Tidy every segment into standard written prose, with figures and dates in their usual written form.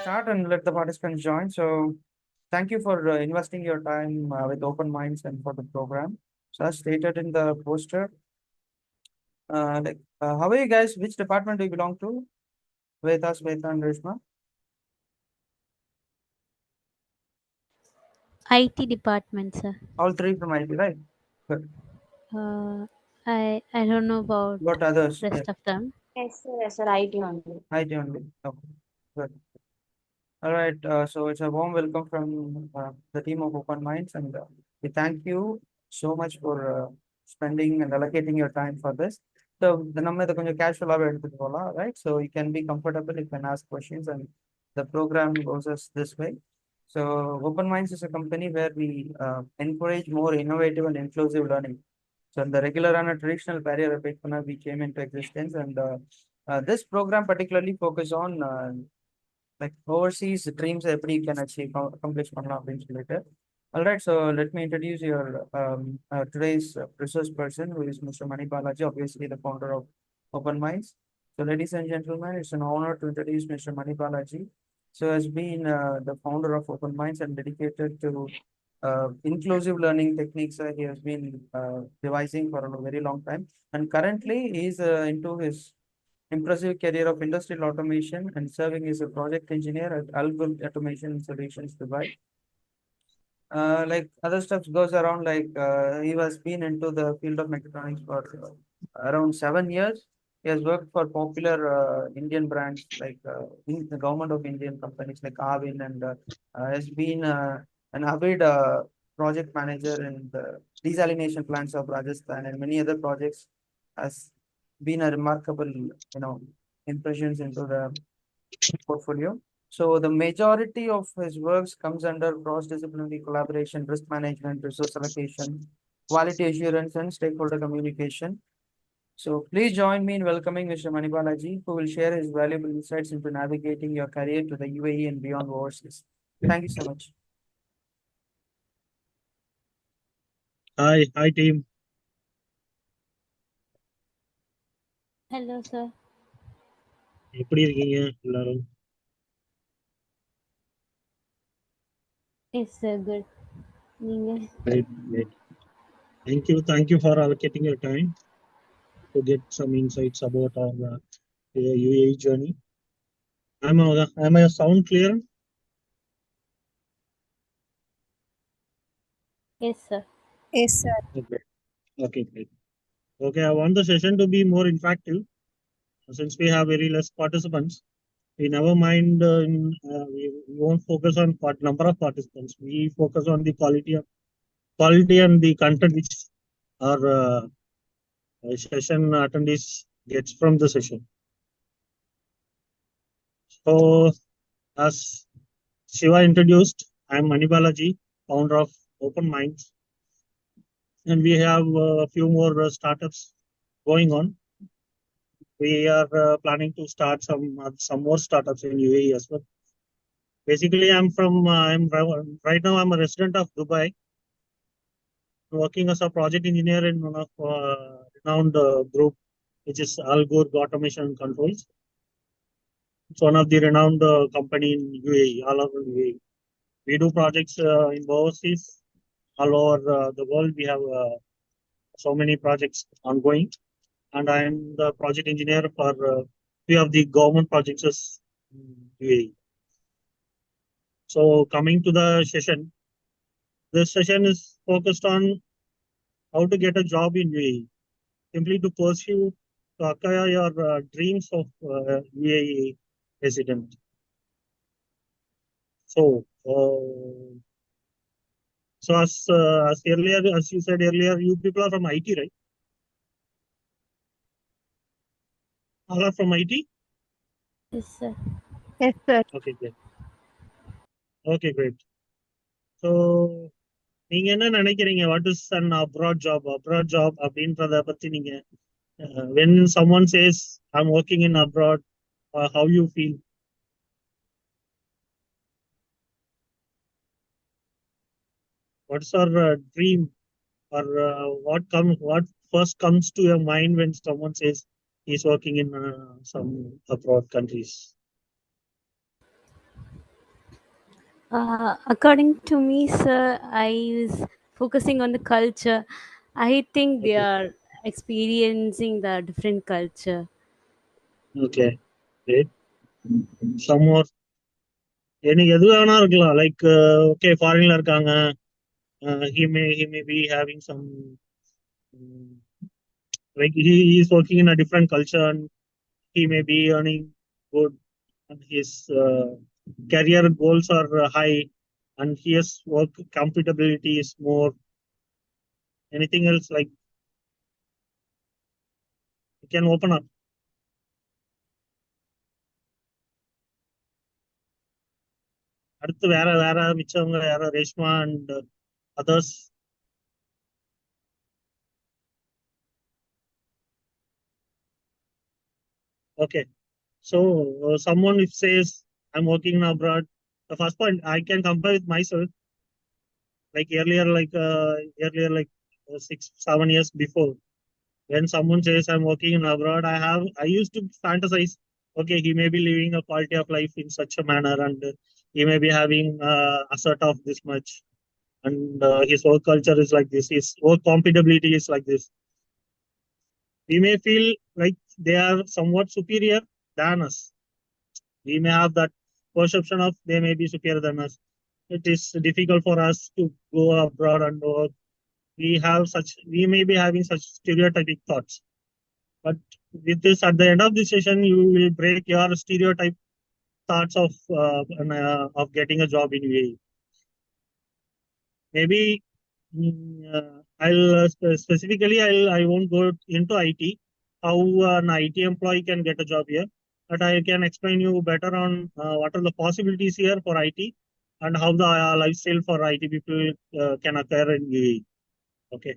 start and let the participants join. So, thank you for investing your time with open minds and for the program. So, as stated in the poster, how are you guys? Which department do you belong to? Vedas, Veda, and Rishma? IT department, sir. All three from IT, right? Good. I don't know about What others? Yeah, rest of them. Yes, sir, IT only. IT only. Okay. Good. All right. So it's a warm welcome from the team of Open Minds, and we thank you so much for spending and allocating your time for this. So the நம்ம இதை கொஞ்சம் கேஷுவலாகவே எடுத்துட்டு போகலாம், right? So you can be comfortable, you can ask questions, and the program goes us this way. So Open Minds is a company where we encourage more innovative and inclusive learning. So in the regular and a traditional barrier we came into existence, and this program particularly focus on like overseas dreams எப்படி you can achieve accomplish பண்ணலாம் அப்படின்னு சொல்லிட்டு. All right, so let me introduce your today's resource person, who is Mr. Mani Balaji, obviously the founder of Open Minds. So ladies and gentlemen, it's an honor to introduce Mr. Mani Balaji. So has been the founder of Open Minds and dedicated to inclusive learning techniques. He has been devising for a very long time, and currently he is into his impressive career of industrial automation and serving as a project engineer at Algorithm Automation Solutions Dubai. Like other stuff goes around, like he has been into the field of mechatronics for around 7 years. He has worked for popular Indian brands like in the government of Indian companies like Avin, and has been an avid project manager in the desalination plants of Rajasthan and many other projects. Has been a remarkable, impressions into the portfolio. So the majority of his works comes under cross-disciplinary collaboration, risk management, resource allocation, quality assurance, and stakeholder communication. So please join me in welcoming Mr. Mani Balaji, who will share his valuable insights into navigating your career to the UAE and beyond overseas. Thank you so much. Hi team. Hello, sir. எப்படி இருக்கீங்க எல்லாரும்? Yes, sir. Good. நீங்க? Great. Thank you for allocating your time to get some insights about our UAE journey. Am I sound clear? Yes, sir. Yes, sir. Okay, great. Okay, I want the session to be more interactive. Since we have very less participants, we never mind. We won't focus on number of participants. We focus on the quality and the content which our session attendees gets from the session. So, as Shiva introduced, I am Mani Balaji, founder of Open Minds, and we have a few more startups going on. We are planning to start some more startups in UAE as well. Basically, right now I'm a resident of Dubai, working as a project engineer in one of renowned group, which is Algorithm Automation and Controls. It's one of the renowned company in UAE, all over UAE. We do projects in overseas, all over the world. We have so many projects ongoing, and I am the project engineer for few of the government projects in UAE. So coming to the session, this session is focused on how to get a job in UAE, simply to pursue, to acquire your dreams of UAE resident. So, as you said earlier, you people are from IT, right? All are from IT? Yes, sir. Yes, sir. Okay, great. Okay, great. So, நீங்க என்ன நினைக்கிறீங்க? What is an abroad job? Abroad job அப்படின்றத பத்தி நீங்க when someone says I'm working in abroad, how you feel? What's our dream, or what first comes to your mind when someone says he's working in some abroad countries? According to me, sir, I was focusing on the culture. I think they Okay. are experiencing the different culture. Okay. Great. Some more. எனக்கு எது வேணா இருக்கலாம். Like okay ஃபாரின்ல இருக்காங்க. He may be having some like he is working in a different culture and he may be earning good and his career goals are high and his work compatibility is more. Anything else like you can open up. அடுத்து வேற மிச்சவங்க யாரோ Reshma and others. Okay. So someone if says I'm working abroad, the first point I can compare with myself. Like earlier, like 6-7 years before, when someone says I'm working in abroad, I used to fantasize. Okay, he may be living a quality of life in such a manner, and he may be having a sort of this much, and his work culture is like this. His work compatibility is like this. We may feel like they are somewhat superior than us. We may have that perception of they may be superior than us. It is difficult for us to go abroad and work. We may be having such stereotypic thoughts. But with this, at the end of the session, you will break your stereotype thoughts of getting a job in UAE. Maybe specifically I won't go into IT, how an IT employee can get a job here, but I can explain you better on what are the possibilities here for IT and how the lifestyle for IT people can occur in UAE. Okay,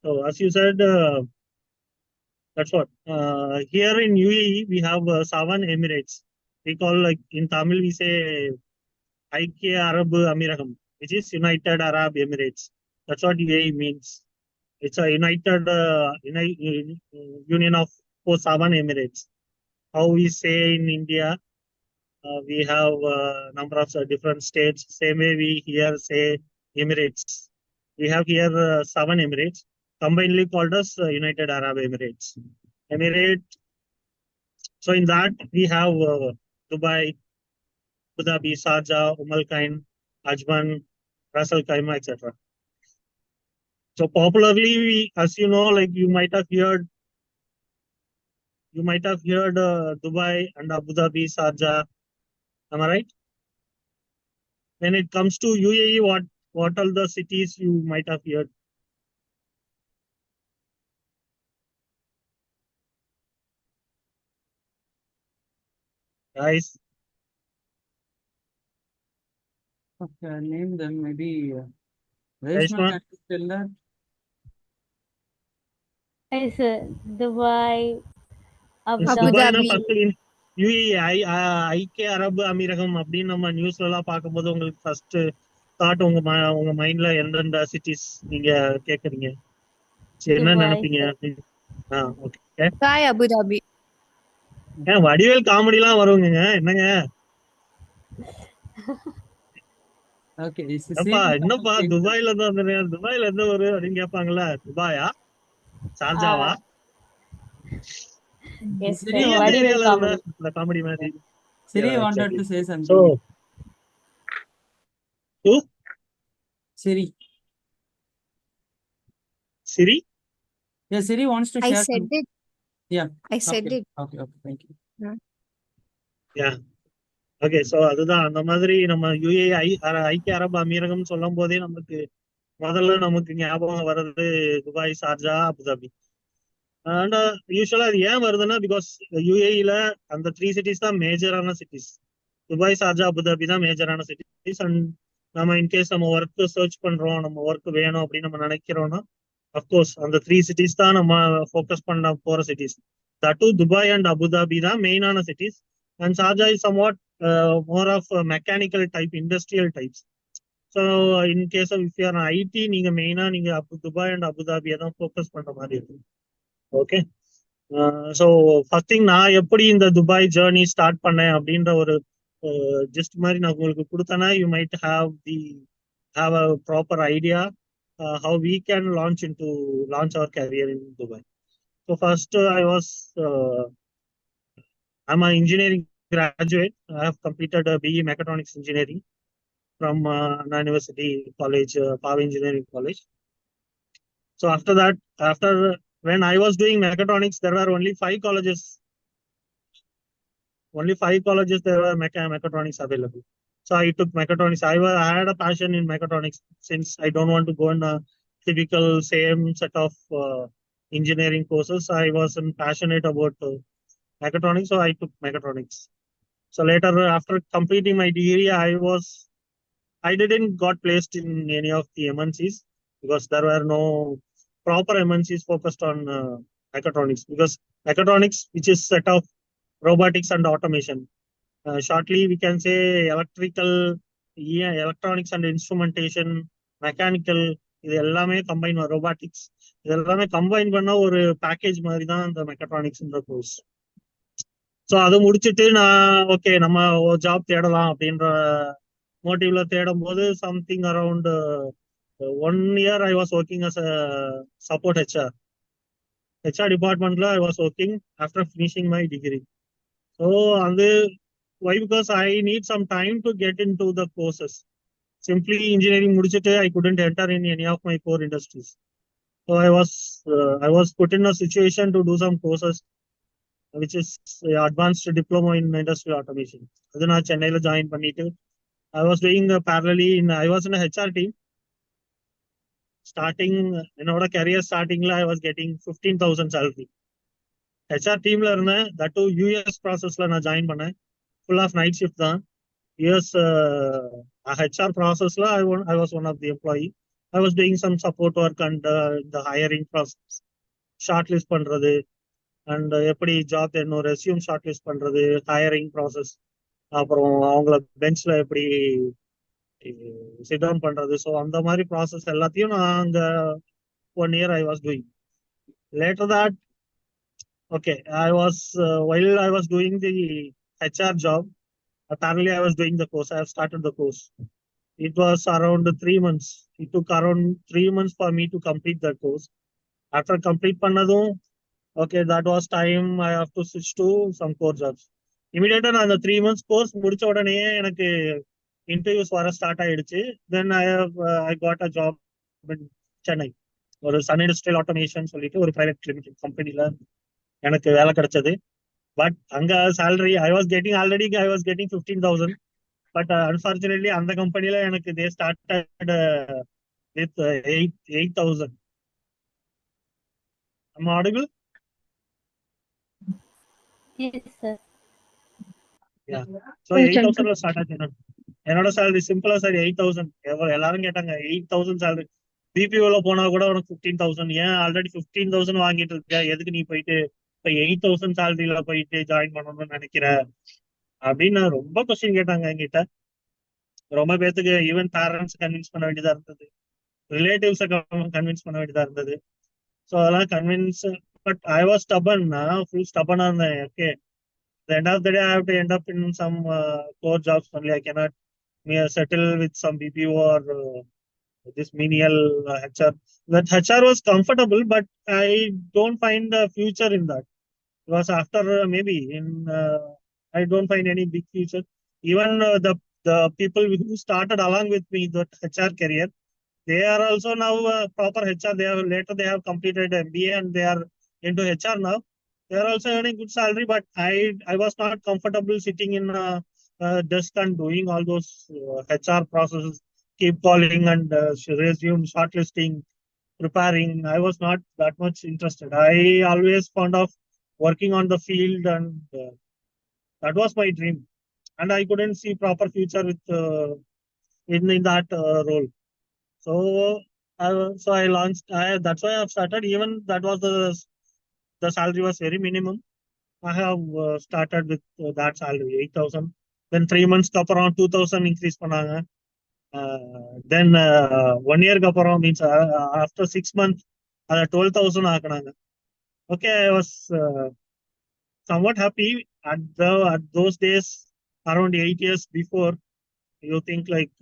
so as you said, that's what. Here in UAE, we have 7 Emirates. We call, like in Tamil, we say Aikia Arab Amiragam, which is United Arab Emirates. That's what UAE means. It's a union of 7 Emirates. How we say in India, we have a number of different states. Same way we here say Emirates. We have here 7 Emirates, combinedly called as United Arab Emirates. So in that we have Dubai, Abu Dhabi, Sharjah, Al Quoin, Ajman, Ras Al Khaimah, etc. So popularly, as you know, like you might have heard Dubai and Abu Dhabi, Sharjah. Am I right? When it comes to UAE, what are the cities you might have heard? Guys, Okay, I'll name them. Maybe Reshma, Reshma? can you tell that? Yes, sir. Dubai, Abu Yes, Abu Dubai na Dhabi. first in UAE, ஐக்கிய அரபு அமீரகம் அப்படின்னு நம்ம நியூஸ்ல எல்லாம் பார்க்கும்போது உங்களுக்கு first thought உங்க மைண்ட்ல எந்தெந்த சிட்டிஸ் நீங்க கேக்குறீங்க? சரி, என்ன Dubai, நினைப்பீங்க? sir. Okay. Dubai, Abu Dhabi. Vadivel comedy எல்லாம் வருவங்க, என்னங்க? Okay, it's the அப்பா same. என்னப்பா துபாயில இருந்து வந்தேன், துபாயில இருந்து வரும் அப்படின்னு கேட்பாங்கல்ல. துபாயா, ஷார்ஜாவா? Yes, Siri sir. நீ எந்த Vadivel ஏரியால இருந்த comedy. இந்த காமெடி மாதிரி? Siri Yeah, wanted exactly. to say So, something. who? Siri. Siri? Yeah, Siri wants to I share said something. it. Yeah. I said Okay. it. Okay. Thank you. Yeah. Okay, so அதுதான் அந்த மாதிரி நம்ம UAE ஐக்கிய அரபு அமீரகம் சொல்லும் போதே முதல்ல நமக்கு ஞாபகம் வர்றது துபாய், ஷார்ஜா, அபுதாபி. அண்ட் யூஸ்வலா அது ஏன் வருதுன்னா, பிகாஸ் யுஏஇல அந்த 3 சிட்டிஸ் தான் மேஜரான சிட்டிஸ். துபாய், ஷார்ஜா, அபுதாபி தான் மேஜரான சிட்டிஸ். அண்ட் நம்ம இன்கேஸ் நம்ம ஒர்க் சர்ச் பண்றோம், நம்ம ஒர்க் வேணும் அப்படின்னு நம்ம நினைக்கிறோம்னா, அப்கோர்ஸ் அந்த 3 சிட்டிஸ் தான் நம்ம ஃபோக்கஸ் பண்ண போற சிட்டிஸ். தட்டு துபாய் அண்ட் அபுதாபி தான் மெயினான cities. And Sharjah is somewhat more of mechanical type, industrial types. So in case of if you are IT, நீங்க மெயினா நீங்க துபாய் அண்ட் அபுதாபியை தான் ஃபோக்கஸ் பண்ற மாதிரி இருக்கும். ஓகே, ஸோ ஃபர்ஸ்ட் திங் நான் எப்படி இந்த துபாய் ஜேர்னி ஸ்டார்ட் பண்ணேன் அப்படின்ற ஒரு just மாதிரி நான் உங்களுக்கு கொடுத்தேன்னா you might have a proper idea how we can launch our career in Dubai. So first I'm an engineering graduate. I have completed a BE Mechatronics Engineering from Anna University College, Power Engineering College. So after when I was doing mechatronics, there were only 5 colleges. Only 5 colleges there were mechatronics available. So I took mechatronics. I had a passion in mechatronics since I don't want to go in a typical same set of engineering courses. I wasn't passionate about mechatronics, so I took mechatronics. So later, after completing my degree, I didn't got placed in any of the MNCs because there were no proper MNCs focused on mechatronics. Because mechatronics, which is set of robotics and automation. Shortly, we can say electronics and instrumentation, mechanical, இது எல்லாமே combine robotics இது எல்லாமே combine பண்ண ஒரு package மாதிரி தான் இந்த மெக்கட்ரானிக்ஸ்ன்ற course. So அதை முடிச்சுட்டு நான் ஓகே நம்ம ஜாப் தேடலாம் அப்படின்ற மோட்டிவ்ல தேடும் போது something around 1 year I was working as a support HR departmentல I was working after finishing my degree. So why? Because I need some time to get into the courses. Simply engineering முடிச்சிட்டு I couldn't enter in any of my core industries. So I was put in a situation to do some courses, which is advanced diploma in industrial automation. அது நான் சென்னையில join பண்ணிட்டு I was doing parallelly I was in a HR team. Starting என்னோட career startingல I was getting 15,000 salary. HR teamல இருந்தேன். That too US processல நான் join பண்ணேன். Full of night shift தான். US HR processல I was one of the employee. I was doing some support work and the hiring process, shortlist பண்றது and எப்படி job தேடணும், resume shortlist பண்றது, hiring process, அப்புறம் அவங்கள பெஞ்ச்ல எப்படி சிட் டவுன் பண்றது. So அந்த மாதிரி ப்ராசஸ் எல்லாத்தையும் நான் அங்க 1 year I was doing. Later that, okay, while I was doing the HR job, apparently I was doing the course. I have started the course. It was around 3 months. It took around 3 months for me to complete that course. After complete பண்ணதும், okay, that was time I have to switch to some core jobs. Immediately நான் அந்த 3 months course முடிச்ச உடனே எனக்கு interviews வர start ஆயிடுச்சு. Then I got a job in Chennai. ஒரு Sun industrial automation சொல்லிட்டு ஒரு பிரைவேட் லிமிடெட் கம்பெனில எனக்கு வேலை கிடைச்சது. பட் அங்க salary I was getting 15,000. But unfortunately அந்த கம்பெனில எனக்கு they started with 8,000. Am I audible? Yes, sir. Yeah. So 8,000 start ஆச்சு. என்னோட salary சிம்பிளா சார் 8,000. எல்லாரும் கேட்டாங்க 8,000 salary. பிபிஓல போனா கூட உனக்கு 15,000, ஏன் ஆல்ரெடி 15,000 வாங்கிட்டு இருக்க, எதுக்கு நீ போயிட்டு இப்ப 8,000 சேலரியில போயிட்டு ஜாயின் பண்ணணும்னு நினைக்கிற அப்படின்னு ரொம்ப கொஸ்டின் கேட்டாங்க என்கிட்ட. ரொம்ப பேத்துக்கு ஈவன் பேரண்ட்ஸ் கன்வின்ஸ் பண்ண வேண்டியதா இருந்தது, ரிலேட்டிவ்ஸை கன்வின்ஸ் பண்ண வேண்டியதா இருந்தது. ஸோ அதெல்லாம் கன்வின்ஸ், பட் ஐ வாஸ் ஸ்டபர்னா, ஃபுல் ஸ்டபர்னா இருந்தேன். Okay, the end of the day I have to end up in some core jobs only. I cannot settle with some BPO or this menial HR. That HR was comfortable, but I don't find a future in that. Because after maybe I don't find any big future. Even the people who started along with me the HR career, they are also now proper HR. They have completed MBA and they are into HR now. They are also earning good salary, but I was not comfortable sitting in a desk and doing all those HR processes, keep calling and resume shortlisting, preparing. I was not that much interested. I always found of working on the field, and that was my dream. And I couldn't see proper future with in that role. So I launched. That's why I've started. Even that was the salary was very minimum. I have started with that salary 8,000. Then 3 months க்கு அப்புறம் 2,000 increase பண்ணாங்க. Then 1 year க்கு அப்புறம் means after 6 months அதை 12,000 ஆக்குனாங்க. Okay, I was somewhat happy at those days. around 8 years before, you think like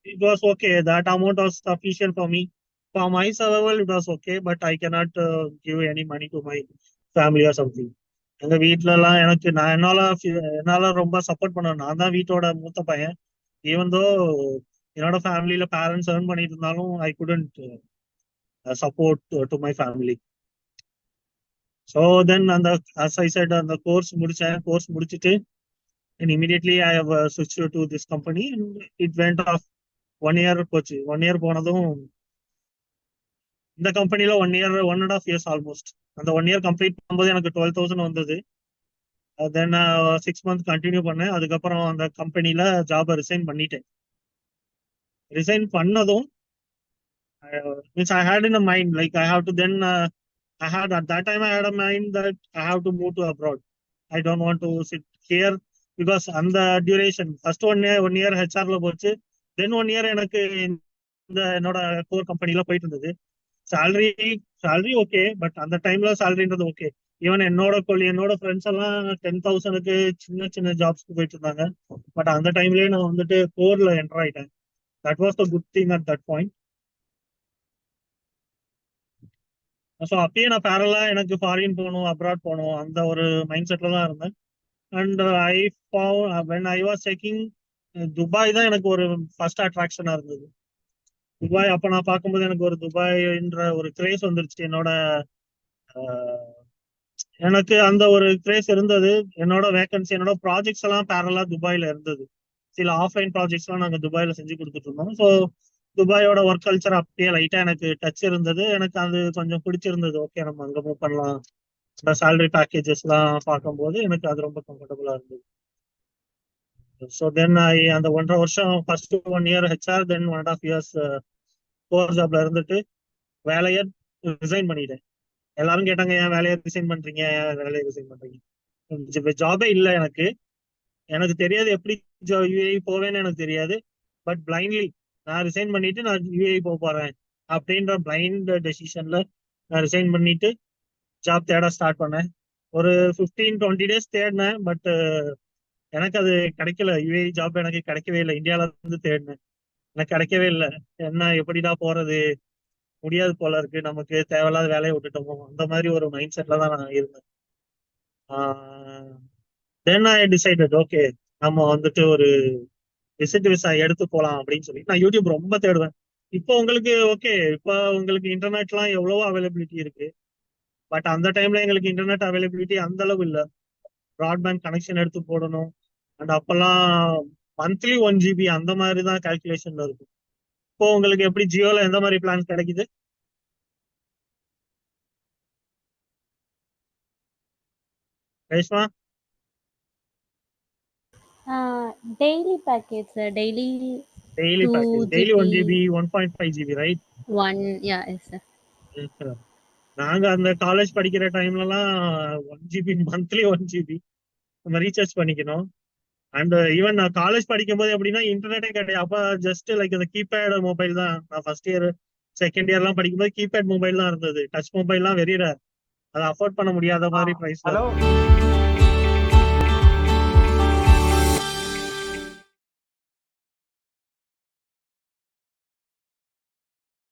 it was okay. That amount was sufficient for me. For my survival, it was okay, but I cannot give any money to my family or something. எங்க வீட்ல எல்லாம் எனக்கு என்னால ரொம்ப support பண்ண, நான் தான் வீட்டோட மூத்த பையன். ஈவன் தோ என்னோட ஃபேமிலியில பேரண்ட்ஸ் earn பண்ணிட்டு இருந்தாலும் ஐ couldn't support to my family. So then அந்த as I said அந்த கோர்ஸ் முடிச்சுட்டு and immediately I have switched to this company and it went off 1 year போச்சு. 1 year போனதும் இந்த கம்பெனில 1.5 years ஆல்மோஸ்ட். அந்த 1 year கம்ப்ளீட் பண்ணும்போது எனக்கு 12,000 வந்தது. தென் 6 months கண்டினியூ பண்ணேன். அதுக்கப்புறம் அந்த கம்பெனில ஜாபை ரிசைன் பண்ணிட்டேன். ரிசைன் பண்ணதும் means I had in a mind like I have to then I had at that time I had a mind that I have to move to abroad. I don't want to sit here because அந்த duration first 1 year ஹெச்ஆர்ல போச்சு. தென் 1 year எனக்கு இந்த என்னோட core கம்பெனில போயிட்டு இருந்தது. salary okay, but அந்த டைம்ல சேலரின்றது ஓகே. ஈவன் என்னோட ஃப்ரெண்ட்ஸ் எல்லாம் 10,000க்கு சின்ன சின்ன ஜாப்ஸ்க்கு போயிட்டு இருந்தாங்க. பட் அந்த டைம்லயே நான் வந்துட்டு கோர்ல என்டர் ஆயிட்டேன். That was the good thing at that point. So அப்பயே நான் பேரலா எனக்கு ஃபாரின் போகணும், அப்ராட் போகணும் அந்த ஒரு மைண்ட் செட்ல தான் இருந்தேன். And when I was checking Dubai தான் எனக்கு ஒரு ஃபர்ஸ்ட் அட்ராக்ஷனா இருந்தது. துபாய் அப்ப நான் பார்க்கும்போது எனக்கு ஒரு துபாய்ன்ற ஒரு கிரேஸ் வந்துருச்சு. எனக்கு அந்த ஒரு கிரேஸ் இருந்தது. என்னோட வேகன்சி, என்னோட ப்ராஜெக்ட்ஸ் எல்லாம் பேரலா துபாயில இருந்தது. சில ஆஃப்லைன் ப்ராஜெக்ட்ஸ் எல்லாம் நாங்க துபாயில செஞ்சு கொடுத்துட்டு இருந்தோம். ஸோ துபாயோட ஒர்க் கல்ச்சர் அப்படியே லைட்டா எனக்கு டச் இருந்தது. எனக்கு அது கொஞ்சம் பிடிச்சிருந்தது. ஓகே, நம்ம அங்க மூவ் பண்ணலாம். இந்த சேலரி பேக்கேஜஸ் எல்லாம் பார்க்கும்போது எனக்கு அது ரொம்ப கம்ஃபர்டபுளா இருந்தது. ஸோ தென் அந்த 1.5 வருஷம் ஃபர்ஸ்ட் 1 year ஹெச்ஆர், தென் 1.5 years கோர் ஜாப்ல இருந்துட்டு வேலையை ரிசைன் பண்ணிட்டேன். எல்லாரும் கேட்டாங்க, ஏன் வேலையை ரிசைன் பண்றீங்க, ஏன் வேலையை ரிசைன் பண்றீங்க? ஜாபே இல்லை எனக்கு தெரியாது எப்படி யூஏஇ போவேன்னு எனக்கு தெரியாது. பட் பிளைண்ட்லி நான் ரிசைன் பண்ணிட்டு நான் யூஏஇ போறேன் அப்படின்ற பிளைண்ட் டெசிஷன்ல நான் ரிசைன் பண்ணிட்டு ஜாப் தேட ஸ்டார்ட் பண்ணேன். ஒரு 15-20 days தேடினேன். பட் எனக்கு அது கிடைக்கல. யூஏஇ ஜாப் எனக்கு கிடைக்கவே இல்லை. இந்தியால இருந்து தேடினேன், எனக்கு கிடைக்கவே இல்லை. என்ன எப்படிடா போறது, முடியாது போல இருக்கு, நமக்கு தேவையில்லாத வேலையை விட்டுட்டோமோ, அந்த மாதிரி ஒரு மைண்ட் செட்ல தான் நான் இருந்தேன். தென் ஐ டிசைடட் ஓகே, நம்ம வந்துட்டு ஒரு விசிட் விசா எடுத்து போலாம் அப்படின்னு சொல்லி நான் யூடியூப் ரொம்ப தேடுவேன். இப்போ உங்களுக்கு ஓகே, இப்போ உங்களுக்கு இன்டர்நெட்லாம் எவ்வளவோ அவைலபிலிட்டி இருக்கு. பட் அந்த டைம்ல எங்களுக்கு இன்டர்நெட் அவைலபிலிட்டி அந்த அளவு இல்லை. ப்ராட்பேண்ட் கனெக்ஷன் எடுத்து போடணும். அண்ட் அப்பெல்லாம் மந்த்லி 1 GB அந்த மாதிரி தான் கால்குலேஷன்ல இருக்கும். இப்போ உங்களுக்கு எப்படி ஜியோல எந்த மாதிரி பிளான் கிடைக்குது? Reshma? Daily package, sir. Daily daily 2 package, daily 1 GB, GB. 1.5 GB, right? 1, yeah, yes, sir. நாங்க அந்த காலேஜ் படிக்கிற டைம்லலாம் 1 GB, மந்த்லி 1 GB நம்ம ரீசார்ஜ் பண்ணிக்கணும். அண்ட் ஈவன் நான் காலேஜ் படிக்கும் போது எப்படின்னா இன்டர்நெட்டே கிடையாது. அப்ப ஜஸ்ட் லைக் அந்த கீபேட் மொபைல் தான். நான் ஃபர்ஸ்ட் இயர் செகண்ட் இயர்லாம் படிக்கும்போது கீபேட் மொபைல் தான் இருந்தது. டச் மொபைல்லாம் வெரி ரேர். அதை அஃபோர்ட் பண்ண முடியாத மாதிரி பிரைஸ். Hello.